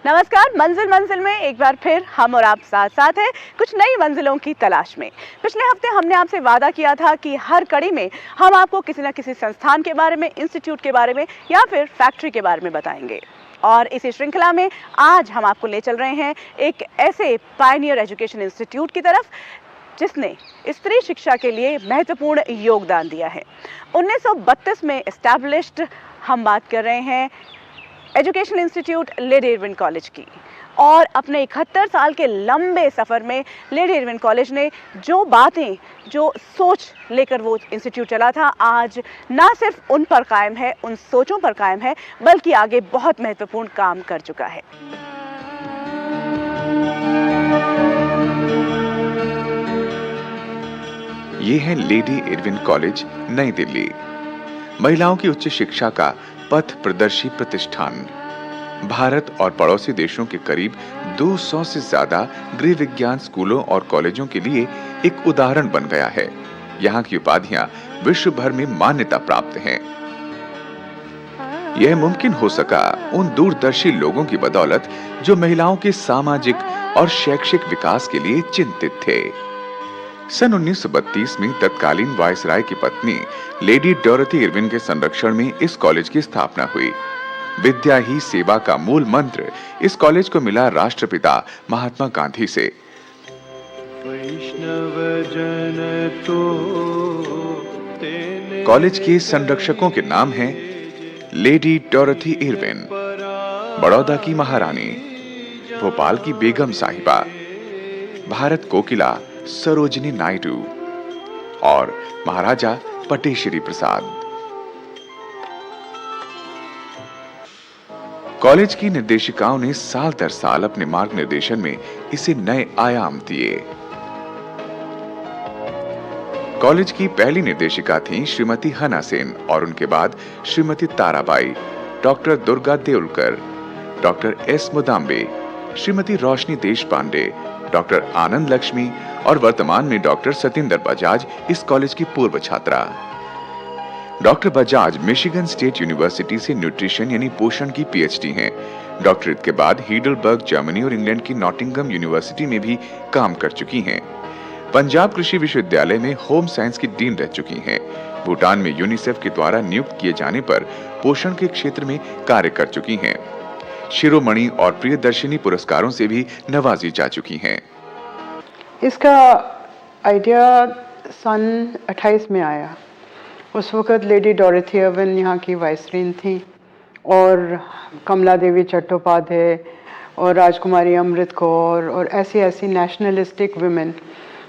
नमस्कार। मंजिल मंजिल में एक बार फिर हम और आप साथ साथ हैं कुछ नई मंजिलों की तलाश में। पिछले हफ्ते हमने आपसे वादा किया था कि हर कड़ी में हम आपको किसी न किसी संस्थान के बारे में, इंस्टीट्यूट के बारे में या फिर फैक्ट्री के बारे में बताएंगे। और इसी श्रृंखला में आज हम आपको ले चल रहे हैं एक ऐसे पायनियर एजुकेशन इंस्टीट्यूट की तरफ जिसने स्त्री शिक्षा के लिए महत्वपूर्ण योगदान दिया है। 1932 में एस्टैब्लिश्ड हम बात कर रहे हैं educational institute lady Irwin college की। और अपने 71 साल के लंबे सफ़र में लेडी इरविन कॉलेज ने जो बातें, जो सोच लेकर वो इंस्टीट्यूट चला था, आज ना सिर्फ उन पर कायम है, उन सोचों पर कायम है, बल्कि आगे बहुत महत्वपूर्ण काम कर चुका है। ये है लेडी इरविन कॉलेज, नई दिल्ली। महिलाओं की उच्च शिक्षा का पथ प्रदर्शी प्रतिष्ठान। भारत और पड़ोसी देशों के करीब 200 से ज्यादा गृह विज्ञान स्कूलों और कॉलेजों के लिए एक उदाहरण बन गया है। यहाँ की उपाधियां विश्व भर में मान्यता प्राप्त हैं। यह मुमकिन हो सका उन दूरदर्शी लोगों की बदौलत जो महिलाओं के सामाजिक और शैक्षिक विकास के लिए चिंतित थे। सन 1932 में तत्कालीन वायसराय की पत्नी लेडी डोरथी इरविन के संरक्षण में इस कॉलेज की स्थापना हुई। विद्या ही सेवा का मूल मंत्र इस कॉलेज को मिला राष्ट्रपिता महात्मा गांधी से। कॉलेज के संरक्षकों के नाम हैं लेडी डोरथी इरविन, बड़ौदा की महारानी, भोपाल की बेगम साहिबा, भारत कोकिला सरोजिनी नायडू और महाराजा पटेश्वरी प्रसाद। कॉलेज की निर्देशिकाओं ने साल दर साल अपने मार्गनिर्देशन में इसे नए आयाम दिए। कॉलेज की पहली निर्देशिका थी श्रीमती हना सेन और उनके बाद Shrimati Tarabai, doctor Durga Deulkar, doctor S Mudambe, Shrimati Roshni Deshpande, doctor Anand Lakshmi और वर्तमान में डॉक्टर सतिंदर बजाज इस कॉलेज की पूर्व छात्रा। Doctor Bajaj Michigan state university से न्यूट्रिशन यानी पोषण की पीएचडी हैं। डॉक्टरेट के बाद हीडलबर्ग जर्मनी और इंग्लैंड की नॉटिंगम यूनिवर्सिटी में भी काम कर चुकी हैं। पंजाब कृषि विश्वविद्यालय में होम साइंस की डीन रह चुकी हैं। भूटान में यूनिसेफ के द्वारा नियुक्त किए जाने पर पोषण के क्षेत्र में कार्य कर चुकी हैं। शिरोमणि और प्रियदर्शिनी पुरस्कारों से भी नवाजी जा चुकी हैं। इसका आइडिया सन 28 में आया। उस वक़्त लेडी डोरथी इरविन यहाँ की वाइसरेन थी और कमला देवी चट्टोपाध्याय और राजकुमारी अमृत कौर और ऐसी नेशनलिस्टिक वुमेन,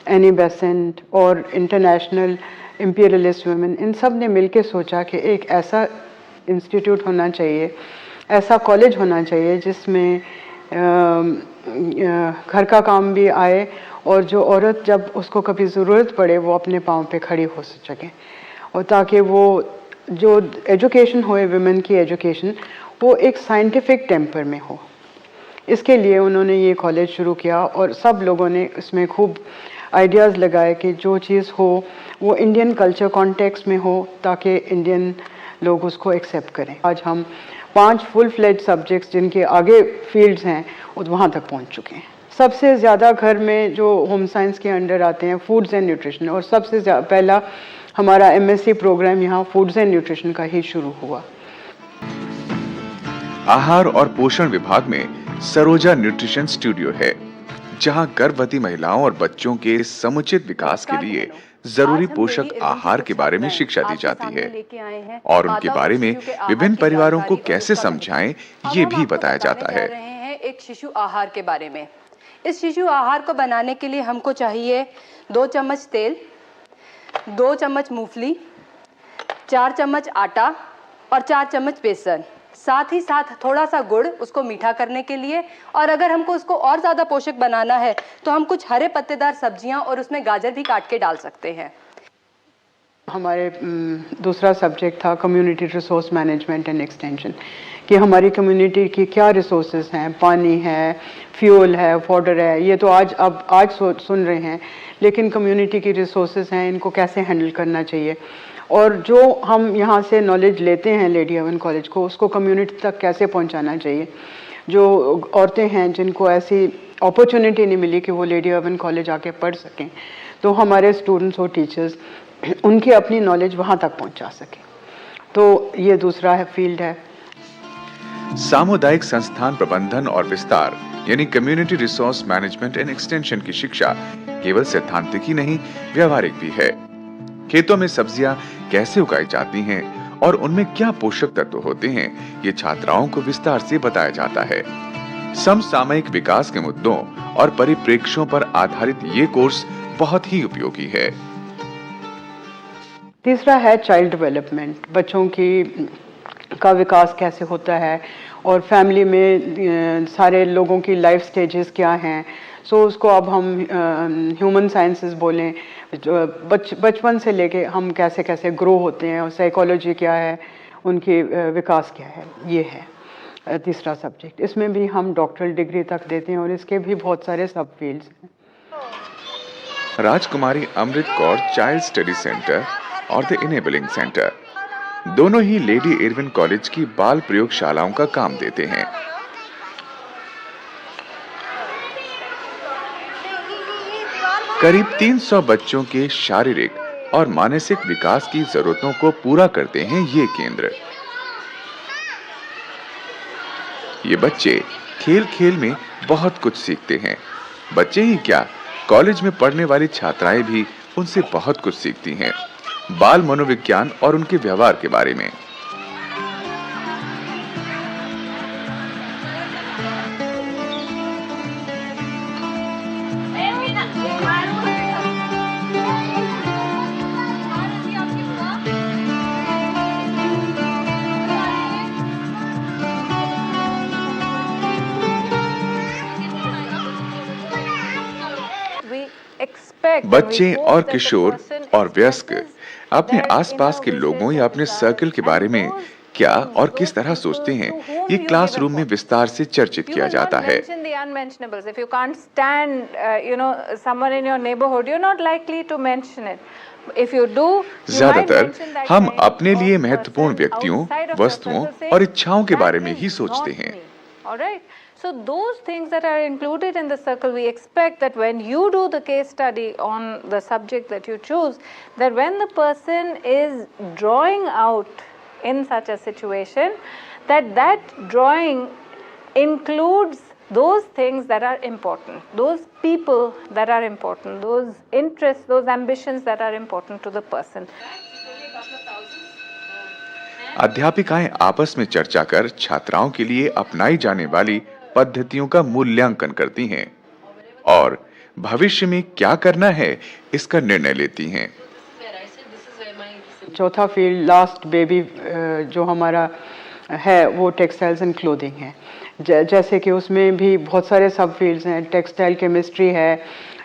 एनी बेसेंट और इंटरनेशनल इंपीरियलिस्ट वुमेन, इन सब ने मिलकर सोचा कि एक ऐसा इंस्टीट्यूट होना चाहिए, ऐसा कॉलेज होना चाहिए जिसमें घर का काम भी आए और जो औरत जब उसको कभी ज़रूरत पड़े वो अपने पाँव पे खड़ी हो सके, और ताकि वो जो एजुकेशन होए, वुमेन की एजुकेशन, वो एक साइंटिफिक टेम्पर में हो। इसके लिए उन्होंने ये कॉलेज शुरू किया और सब लोगों ने इसमें खूब आइडियाज़ लगाए कि जो चीज़ हो वो इंडियन कल्चर कॉन्टेक्स्ट में हो ताकि इंडियन लोग उसको एक्सेप्ट करें। आज हम 5 फुल फ्लेज सब्जेक्ट्स जिनके आगे फील्ड्स हैं वहाँ तक पहुँच चुके हैं। सबसे ज़्यादा घर में जो होम साइंस के अंडर आते हैं फूड्स एंड न्यूट्रिशन, और सबसे पहला हमारा एमएससी प्रोग्राम यहाँ फूड्स एंड न्यूट्रिशन का ही शुरू हुआ। आहार और पोषण विभाग में सरोजा न्यूट्रिशन स्टूडियो है, जहां गर्भवती महिलाओं और बच्चों के समुचित विकास के लिए जरूरी पोषक आहार के बारे में शिक्षा दी जाती है और उनके बारे में विभिन्न परिवारों को कैसे समझाएं ये भी बताया जाता है। एक शिशु आहार के बारे में। इस शिशु आहार को बनाने के लिए हमको चाहिए 2 चम्मच तेल, 2 चम्मच मूंगफली, 4 चम्मच आटा और 4 चम्मच बेसन, साथ ही साथ थोड़ा सा गुड़ उसको मीठा करने के लिए। और अगर हमको उसको और ज़्यादा पोषक बनाना है तो हम कुछ हरे पत्तेदार सब्जियां और उसमें गाजर भी काट के डाल सकते हैं। हमारे दूसरा सब्जेक्ट था community resource management and extension, कि हमारी कम्युनिटी की क्या रिसोर्सेज हैं, पानी है, फ्यूल है, फॉडर है, ये तो आज सुन रहे हैं, लेकिन कम्युनिटी की रिसोर्सेज हैं, इनको कैसे हैंडल करना चाहिए। और जो हम यहाँ से नॉलेज लेते हैं लेडी हेवन कॉलेज को, उसको कम्युनिटी तक कैसे पहुँचाना चाहिए। जो औरतें हैं जिनको ऐसी अपॉर्चुनिटी नहीं मिली कि वो लेडी हेवन कॉलेज आके पढ़ सकें, तो हमारे स्टूडेंट्स और टीचर्स उनकी अपनी नॉलेज वहाँ तक पहुँचा सकें। तो ये दूसरा है फील्ड है। सामुदायिक संस्थान प्रबंधन और विस्तार यानी community resource management and extension की शिक्षा केवल सैद्धांतिक ही नहीं, व्यवहारिक भी है। खेतों में सब्जियां कैसे उगाई जाती हैं और उनमें क्या पोषक तत्व होते हैं, ये छात्राओं को विस्तार से बताया जाता है। समसामयिक विकास के मुद्दों और परिप्रेक्ष्यों पर आधारित ये कोर्स बहुत ही उपयोगी है। तीसरा है चाइल्ड डेवलपमेंट, बच्चों का विकास कैसे होता है और फैमिली में सारे लोगों की लाइफ स्टेजेस क्या हैं। सो उसको अब हम ह्यूमन साइंसेस बोलें, बचपन से लेके हम कैसे कैसे ग्रो होते हैं और साइकोलॉजी क्या है, उनकी विकास क्या है, ये है तीसरा सब्जेक्ट। इसमें भी हम डॉक्टरल डिग्री तक देते हैं और इसके भी बहुत सारे सब फील्ड्स हैं। राजकुमारी Amrit Kaur child study centre और द इनेबलिंग सेंटर दोनों ही लेडी इरविन कॉलेज की बाल प्रयोगशालाओं का काम देते हैं। करीब 300 बच्चों के शारीरिक और मानसिक विकास की जरूरतों को पूरा करते हैं ये केंद्र। ये बच्चे खेल खेल में बहुत कुछ सीखते हैं। बच्चे ही क्या, कॉलेज में पढ़ने वाली छात्राएं भी उनसे बहुत कुछ सीखती हैं, बाल मनोविज्ञान और उनके व्यवहार के बारे में। बच्चे और किशोर और वयस्क अपने आसपास के लोगों या अपने सर्कल के बारे में क्या और किस तरह सोचते हैं, ये क्लासरूम में विस्तार से चर्चित किया जाता है। ज्यादातर हम अपने लिए महत्वपूर्ण व्यक्तियों, वस्तुओं और इच्छाओं के बारे में ही सोचते हैं। So those things that are included in the circle, we expect that when you do the case study on the subject that you choose, that when the person is drawing out in such a situation, that drawing includes those things that are important, those people that are important, those interests, those ambitions that are important to the person. अध्यापिकाएं आपस में चर्चा कर छात्राओं के लिए अपनाई जाने वाली पद्धतियों का मूल्यांकन करती हैं और भविष्य में क्या करना है इसका निर्णय लेती हैं। चौथा फील्ड लास्ट बेबी जो हमारा है वो टेक्सटाइल्स एंड क्लोथिंग है। जैसे कि उसमें भी बहुत सारे सब फील्ड्स हैं। टेक्सटाइल केमिस्ट्री है,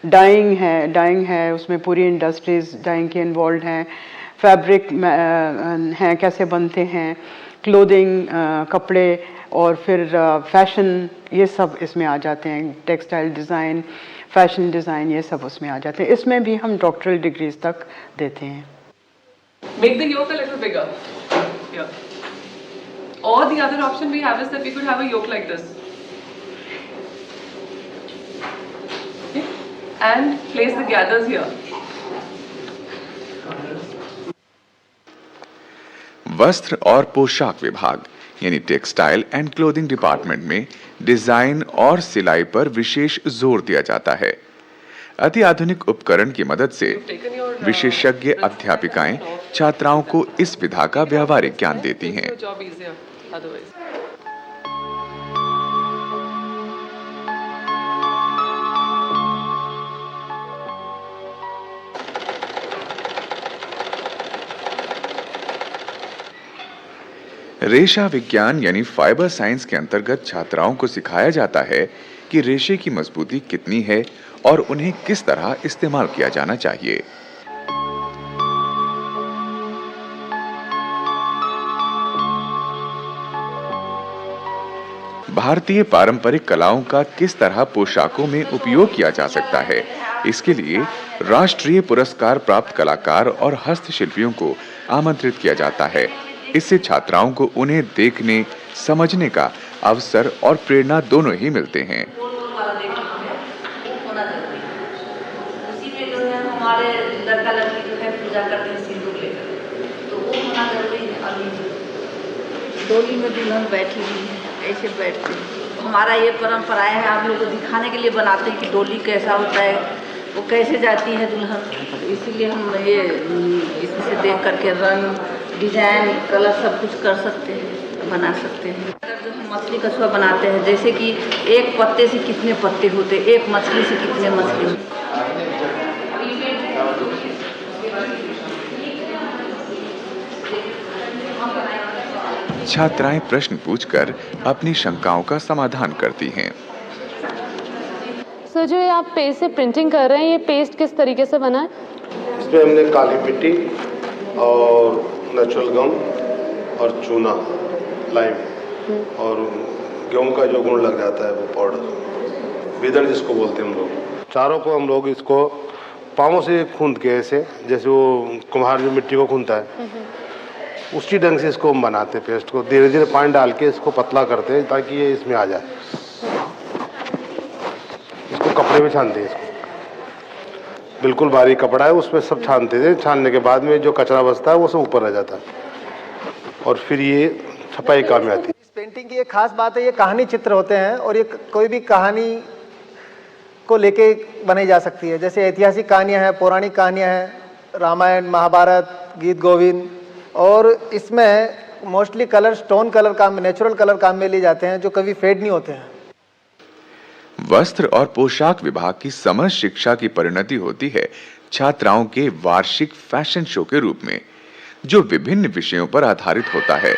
डाइंग है, उसमें पूरी इंडस्ट्रीज डाइंग के इन्वॉल्व हैं। फैब्रिक हैं, कैसे बनते हैं, क्लोथिंग कपड़े और फिर फैशन, ये सब इसमें आ जाते हैं। टेक्सटाइल डिज़ाइन, फैशन डिज़ाइन, ये सब उसमें आ जाते हैं। इसमें भी हम डॉक्टरल डिग्रीज तक देते हैं। Make the yolk a little bigger. Yeah. Or the other option we have is that we could have a yolk like this. Okay. And place the gathers here. वस्त्र और पोशाक विभाग यानी टेक्सटाइल एंड क्लोथिंग डिपार्टमेंट में design और सिलाई पर विशेष जोर दिया जाता है। अति आधुनिक उपकरण की मदद से विशेषज्ञ अध्यापिकाएं छात्राओं को इस विधा का व्यावहारिक ज्ञान देती हैं। रेशा विज्ञान यानी फाइबर साइंस के अंतर्गत छात्राओं को सिखाया जाता है कि रेशे की मजबूती कितनी है और उन्हें किस तरह इस्तेमाल किया जाना चाहिए। भारतीय पारंपरिक कलाओं का किस तरह पोशाकों में उपयोग किया जा सकता है, इसके लिए राष्ट्रीय पुरस्कार प्राप्त कलाकार और हस्तशिल्पियों को आमंत्रित किया जाता है। इससे छात्राओं को उन्हें देखने, समझने का अवसर और प्रेरणा दोनों ही मिलते हैं। उसी में जो है हमारे लड़का लड़की जो है पूजा करते हैं सिंदूर लेकर, तो वो होना जरूरी है। अभी डोली में दुल्हन बैठी हुई है, ऐसे बैठते हैं। हमारा ये परंपरा है, आप लोगों को दिखाने के लिए बनाते हैं कि डोली कैसा होता है, वो कैसे जाती है दुल्हन। इसीलिए हम ये इसमें देख करके रंग, डिजाइन, कलर सब कुछ कर सकते हैं, बना सकते हैं। जो हम मछली कछुआ बनाते हैं, जैसे कि एक पत्ते से कितने पत्ते होते हैं, एक मछली से कितने मछली होते। छात्राएं प्रश्न पूछकर अपनी शंकाओं का समाधान करती हैं। सर, जो ये आप पेस्ट से प्रिंटिंग कर रहे हैं, ये पेस्ट किस तरीके से बना है? इसमें हमने काली मिट्टी और नेचुरल गम और चूना, लाइम और गेहूं का जो गुण लग जाता है वो पाउडर, बीदड़ जिसको बोलते हैं हम लोग। चारों को हम लोग इसको पाँवों से खूंद के ऐसे, जैसे वो कुम्हार जो मिट्टी को खूंदता है, उसी ढंग से इसको हम बनाते हैं। पेस्ट को धीरे धीरे पानी डाल के इसको पतला करते हैं ताकि ये इसमें आ जाए। इसको कपड़े में छानते हैं, इसको बिल्कुल बारीक कपड़ा है, उसमें सब छानते थे। छानने के बाद में जो कचरा बचता है वो सब ऊपर रह जाता है और फिर ये छपाई काम में आती है। इस पेंटिंग की एक खास बात है, ये कहानी चित्र होते हैं और ये कोई भी कहानी को लेके बनाई जा सकती है। जैसे ऐतिहासिक कहानियाँ हैं, पौराणिक कहानियाँ हैं, रामायण, महाभारत, गीत गोविंद, और इसमें मोस्टली कलर स्टोन कलर काम, नेचुरल कलर काम में लिए जाते हैं जो कभी फेड नहीं होते हैं। वस्त्र और पोशाक विभाग की समस्त शिक्षा की परिणति होती है छात्राओं के वार्षिक फैशन शो के रूप में, जो विभिन्न विषयों पर आधारित होता है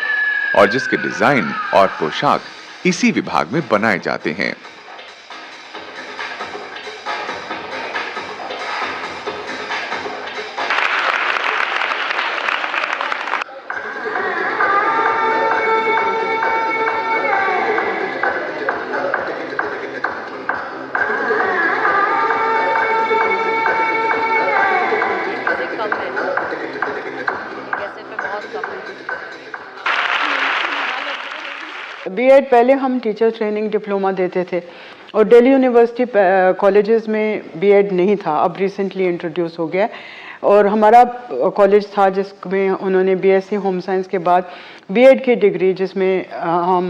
और जिसके डिजाइन और पोशाक इसी विभाग में बनाए जाते हैं। बीएड पहले हम टीचर ट्रेनिंग डिप्लोमा देते थे और दिल्ली यूनिवर्सिटी कॉलेजेस में बीएड नहीं था, अब रिसेंटली इंट्रोड्यूस हो गया। और हमारा कॉलेज था जिसमें उन्होंने बीएससी होम साइंस के बाद बीएड की डिग्री, जिसमें हम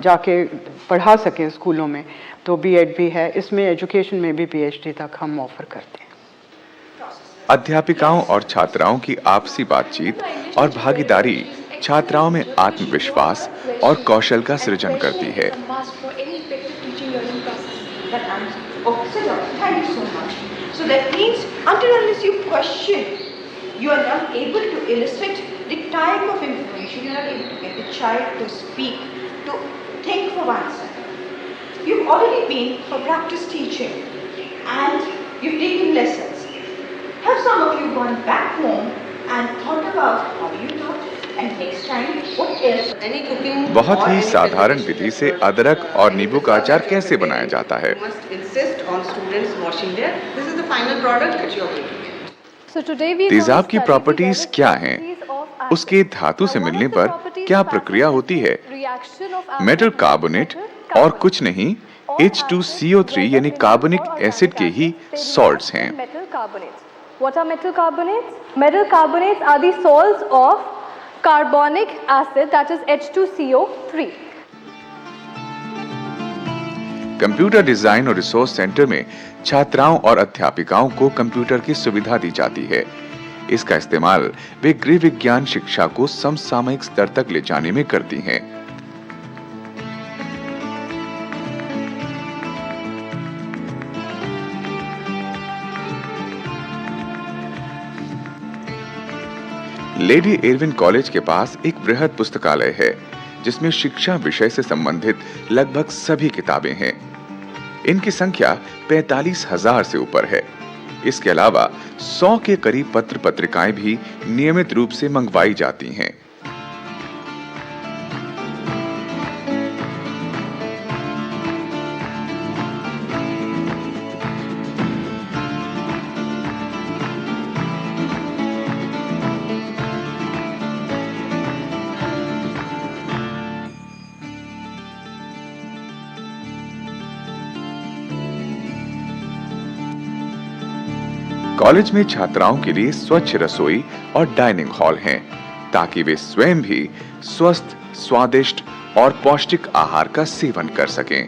जाके पढ़ा सकें स्कूलों में, तो बीएड भी है। इसमें एजुकेशन में भी पीएचडी तक हम ऑफर करते हैं। अध्यापिकाओं और छात्राओं की आपसी बातचीत और भागीदारी छात्राओं में आत्मविश्वास और कौशल का सृजन करती है। So that means until unless you question, you are not able to elicit the type of information, you are not able to get the child to speak, to think for oneself. You've already been for practice teaching and you've taken lessons. Have some of you gone back home and thought about how you taught and next time what else? Any cooking? बहुत ही साधारण विधि से अदरक और नींबू का अचार कैसे बनाया जाता है। तेजाब की प्रॉपर्टीज क्या हैं? उसके धातु से मिलने पर क्या प्रक्रिया होती है? मेटल कार्बोनेट और कुछ नहीं, H2CO3 यानी कार्बनिक एसिड के ही सॉल्ट्स हैं। What are metal carbonates? Metal carbonates are the salts of carbonic acid, that is H2CO3. Computer design और रिसोर्स सेंटर में छात्राओं और अध्यापिकाओं को कंप्यूटर की सुविधा दी जाती है। इसका इस्तेमाल वे गृह विज्ञान शिक्षा को समसामयिक स्तर तक ले जाने में करती हैं। लेडी एरविन कॉलेज के पास एक बृहद पुस्तकालय है जिसमें शिक्षा विषय से संबंधित लगभग सभी किताबें हैं। इनकी संख्या 45,000 से ऊपर है। इसके अलावा 100 के करीब पत्र पत्रिकाएं भी नियमित रूप से मंगवाई जाती हैं। कॉलेज में छात्राओं के लिए स्वच्छ रसोई और डाइनिंग हॉल हैं, ताकि वे स्वयं भी स्वस्थ, स्वादिष्ट और पौष्टिक आहार का सेवन कर सकें।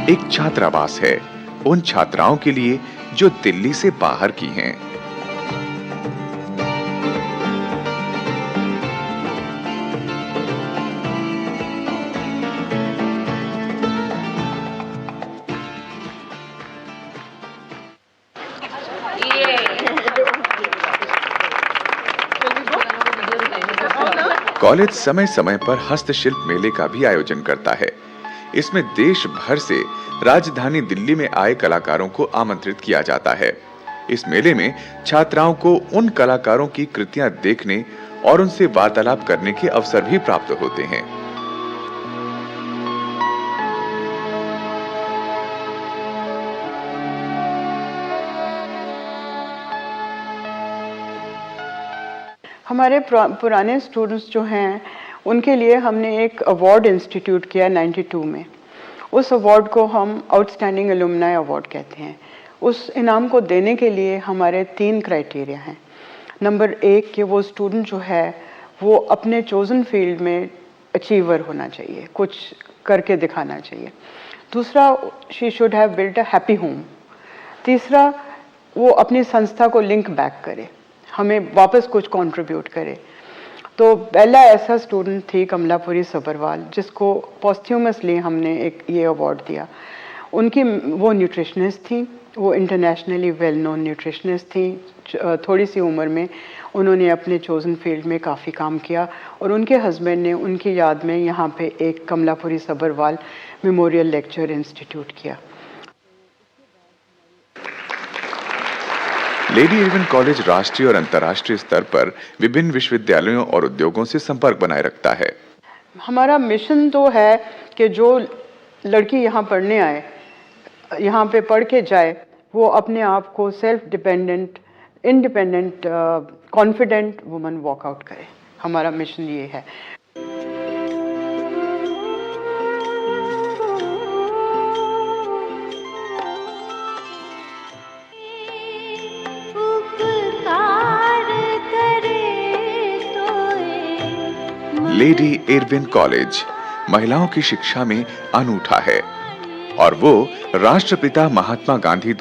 एक छात्रावास है उन छात्राओं के लिए जो दिल्ली से बाहर की हैं। कॉलेज समय समय पर हस्तशिल्प मेले का भी आयोजन करता है। इसमें देश भर से राजधानी दिल्ली में आए कलाकारों को आमंत्रित किया जाता है। इस मेले में छात्राओं को उन कलाकारों की कृतियां देखने और उनसे वार्तालाप करने के अवसर भी प्राप्त होते हैं। हमारे पुराने स्टूडेंट्स जो हैं उनके लिए हमने एक अवार्ड इंस्टीट्यूट किया 92 में। उस अवार्ड को हम आउटस्टैंडिंग एलुमनाई अवार्ड कहते हैं। उस इनाम को देने के लिए हमारे 3 क्राइटेरिया हैं। नंबर 1 कि वो स्टूडेंट जो है वो अपने चोजन फील्ड में अचीवर होना चाहिए, कुछ करके दिखाना चाहिए। दूसरा, she should have built a happy home. तीसरा, वो अपनी संस्था को लिंक बैक करे, हमें वापस कुछ कंट्रीब्यूट करे। तो पहला ऐसा स्टूडेंट थी कमलापुरी सबरवाल, जिसको पोस्ट्यूमसली हमने एक ये अवार्ड दिया। उनकी वो न्यूट्रिशनिस्ट थी, वो इंटरनेशनली वेल नोन न्यूट्रिशनिस्ट थी। थोड़ी सी उम्र में उन्होंने अपने चोजन फील्ड में काफ़ी काम किया और उनके हस्बैंड ने उनकी याद में यहाँ पे एक Kamalapuri Sabharwal memorial lecture institute किया। लेडी इरविन कॉलेज राष्ट्रीय और अंतर्राष्ट्रीय स्तर पर विभिन्न विश्वविद्यालयों और उद्योगों से संपर्क बनाए रखता है। हमारा मिशन तो है कि जो लड़की यहाँ पढ़ने आए, यहाँ पे पढ़ के जाए, वो अपने आप को self dependent, independent, confident woman walkout करे। हमारा मिशन ये है। लेडी इरविन कॉलेज महिलाओं की शिक्षा में अनूठा है और वो राष्ट्रपिता महात्मा गांधी